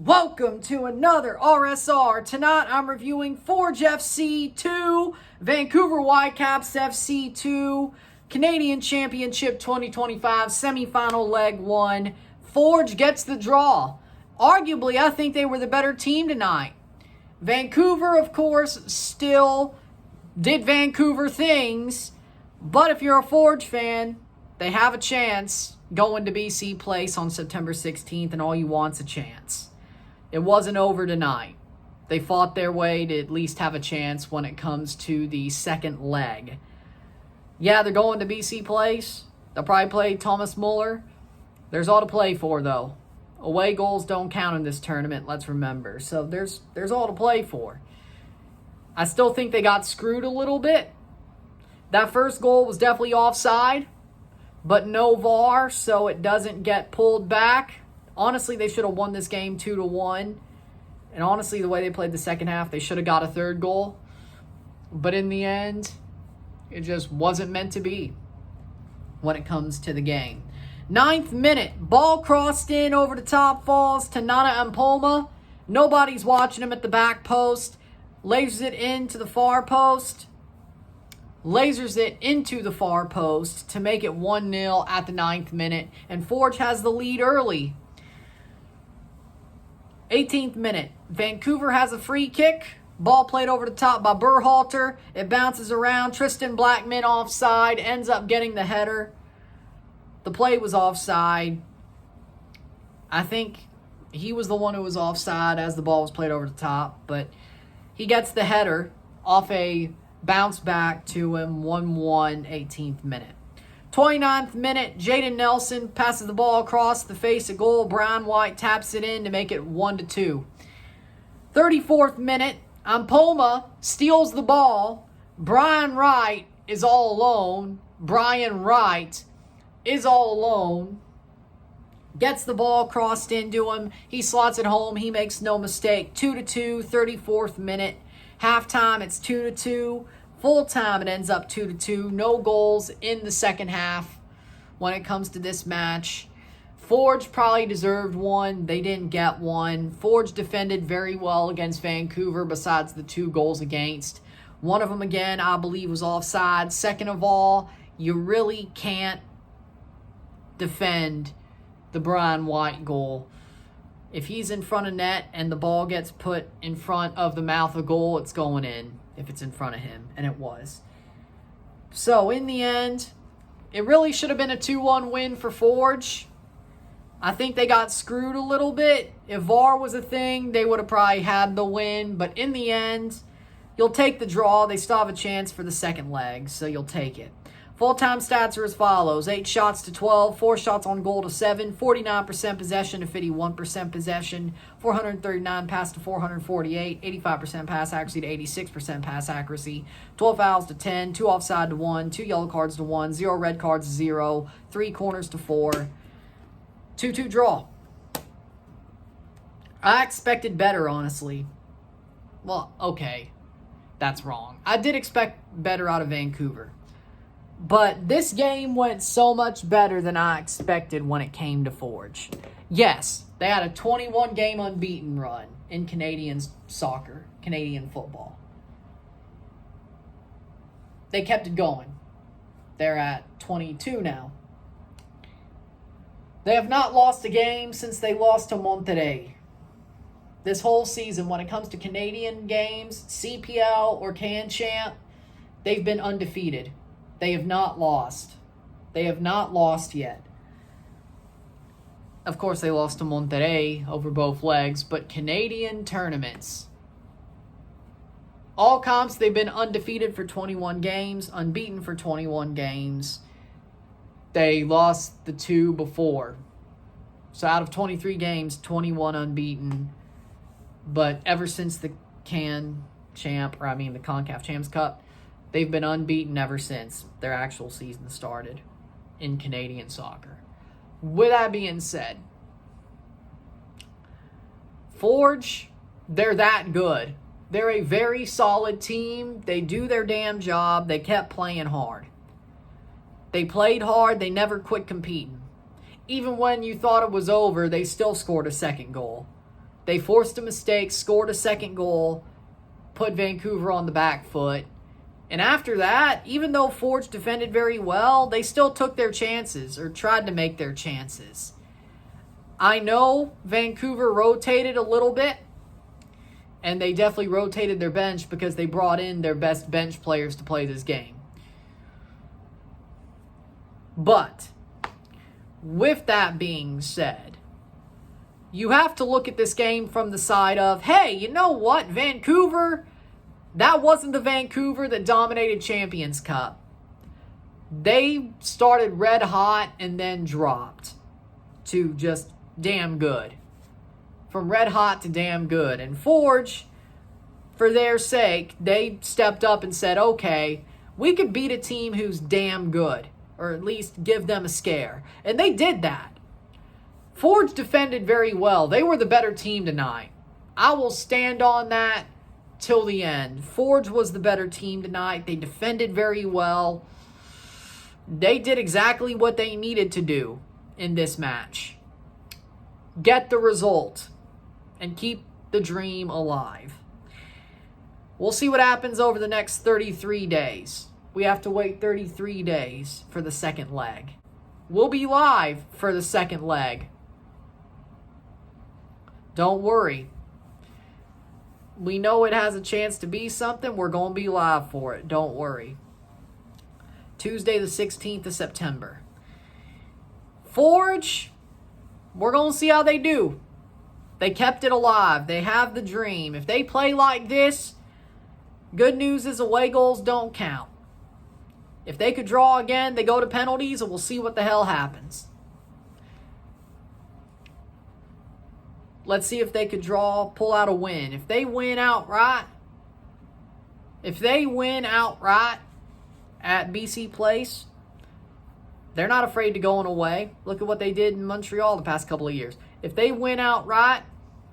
Welcome to another RSR. Tonight I'm reviewing Forge FC 2, Vancouver Whitecaps FC 2, Canadian Championship 2025 semifinal leg 1. Forge gets the draw. Arguably, I think they were the better team tonight. Vancouver, of course, still did Vancouver things, but if you're a Forge fan, they have a chance going to BC Place on September 16th, and all you want's a chance. It wasn't over tonight. They fought their way to at least have a chance when it comes to the second leg. Yeah, they're going to BC Place. They'll probably play Thomas Muller. There's all to play for, though. Away goals don't count in this tournament, let's remember. So there's all to play for. I still think they got screwed a little bit. That first goal was definitely offside, but no VAR, so it doesn't get pulled back. Honestly, they should have won this game 2-1. And honestly, the way they played the second half, they should have got a third goal. But in the end, it just wasn't meant to be when it comes to the game. 9th minute, ball crossed in over the top, falls to Nana Ampoma. Nobody's watching him at the back post. Lasers it into the far post. Lasers it into the far post to make it 1-0 at the 9th minute. And Forge has the lead early. 18th minute, Vancouver has a free kick. Ball played over the top by Berhalter. It bounces around. Tristan Blackman offside. Ends up getting the header. The play was offside. I think he was the one who was offside as the ball was played over the top. But he gets the header off a bounce back to him. 1-1, 18th minute. 29th minute, Jaden Nelson passes the ball across the face of goal. Brian White taps it in to make it 1-2. 34th minute, Ampoma steals the ball. Brian Wright is all alone. Gets the ball crossed into him. He slots it home. He makes no mistake. 2-2, 34th minute. Halftime, it's 2-2. Full time, it ends up 2-2. No goals in the second half when it comes to this match. Forge probably deserved one. They didn't get one. Forge defended very well against Vancouver besides the 2 goals against. One of them, again, I believe was offside. Second of all, you really can't defend the Brian White goal. If he's in front of net and the ball gets put in front of the mouth of goal, it's going in. If it's in front of him, and it was. So, in the end, it really should have been a 2-1 win for Forge. I think they got screwed a little bit. If VAR was a thing, they would have probably had the win. But in the end, you'll take the draw. They still have a chance for the second leg, so you'll take it. Full-time stats are as follows. 8 shots to 12, 4 shots on goal to 7, 49% possession to 51% possession, 439 pass to 448, 85% pass accuracy to 86% pass accuracy, 12 fouls to 10, 2 offside to 1, 2 yellow cards to 1, 0 red cards to 0, 3 corners to 4, 2-2 draw. I expected better, honestly. Well, okay, that's wrong. I did expect better out of Vancouver. But this game went so much better than I expected when it came to Forge. Yes, they had a 21-game unbeaten run in Canadian soccer, Canadian football. They kept it going. They're at 22 now. They have not lost a game since they lost to Monterrey. This whole season, when it comes to Canadian games, CPL or Can Champ, they've been undefeated. They have not lost. They have not lost yet. Of course, they lost to Monterrey over both legs, but Canadian tournaments. All comps, they've been undefeated for 21 games, unbeaten for 21 games. They lost the 2 before. So out of 23 games, 21 unbeaten. But ever since the the CONCACAF Champs Cup, they've been unbeaten ever since their actual season started in Canadian soccer. With that being said, Forge, they're that good. They're a very solid team. They do their damn job. They kept playing hard. They played hard. They never quit competing. Even when you thought it was over, they still scored a second goal. They forced a mistake, scored a second goal, put Vancouver on the back foot. And after that, even though Forge defended very well, they still took their chances or tried to make their chances. I know Vancouver rotated a little bit, and they definitely rotated their bench because they brought in their best bench players to play this game. But with that being said, you have to look at this game from the side of, hey, you know what, Vancouver, that wasn't the Vancouver that dominated Champions Cup. They started red hot and then dropped to just damn good. From red hot to damn good. And Forge, for their sake, they stepped up and said, okay, we could beat a team who's damn good, or at least give them a scare. And they did that. Forge defended very well. They were the better team tonight. I will stand on that till the end. Forge was the better team tonight. They defended very well. They did exactly what they needed to do in this match. Get the result and keep the dream alive. We'll see what happens over the next 33 days. We have to wait 33 days for the second leg. We'll be live for the second leg. Don't worry. We know it has a chance to be something. We're going to be live for it. Don't worry. Tuesday the 16th of September. Forge, we're going to see how they do. They kept it alive. They have the dream. If they play like this, good news is away goals don't count. If they could draw again, they go to penalties, and we'll see what the hell happens. Let's see if they could pull out a win. If they win outright at BC Place, they're not afraid to go on away. Look at what they did in Montreal the past couple of years. If they win outright,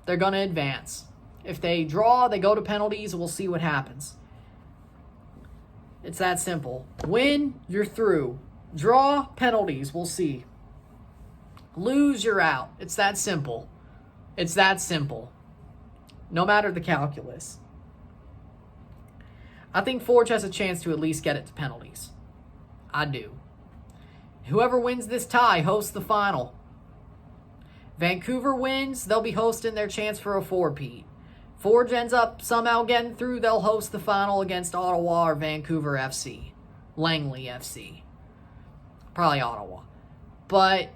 they're going to advance. If they draw, they go to penalties, and we'll see what happens. It's that simple. Win, you're through. Draw, penalties, we'll see. Lose, you're out. It's that simple. It's that simple. No matter the calculus. I think Forge has a chance to at least get it to penalties. I do. Whoever wins this tie hosts the final. Vancouver wins, they'll be hosting their chance for a four-peat. Forge ends up somehow getting through, they'll host the final against Ottawa or Vancouver FC. Langley FC. Probably Ottawa. But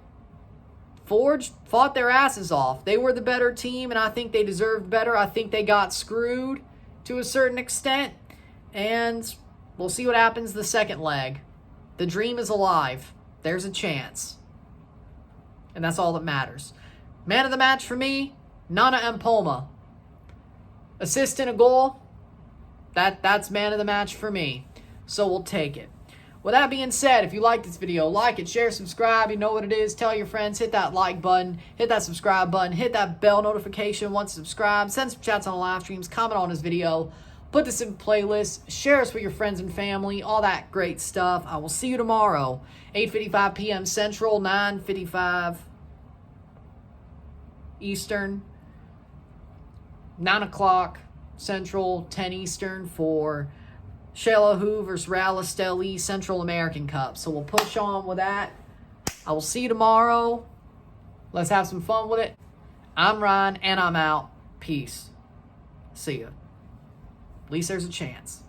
Forge fought their asses off. They were the better team, and I think they deserved better. I think they got screwed to a certain extent. And we'll see what happens the second leg. The dream is alive. There's a chance. And that's all that matters. Man of the match for me, Nana Mpoma. Assist and a goal, that's man of the match for me. So we'll take it. With that being said, if you like this video, like it, share, subscribe. You know what it is. Tell your friends. Hit that like button. Hit that subscribe button. Hit that bell notification once subscribed. Send some chats on the live streams. Comment on this video. Put this in playlists. Share us with your friends and family. All that great stuff. I will see you tomorrow. 8:55 p.m. Central, 9:55 Eastern. 9 o'clock Central, 10 Eastern for Shayla versus Real Esteli Central American Cup. So we'll push on with that. I will see you tomorrow. Let's have some fun with it. I'm Ryan, and I'm out. Peace. See ya. At least there's a chance.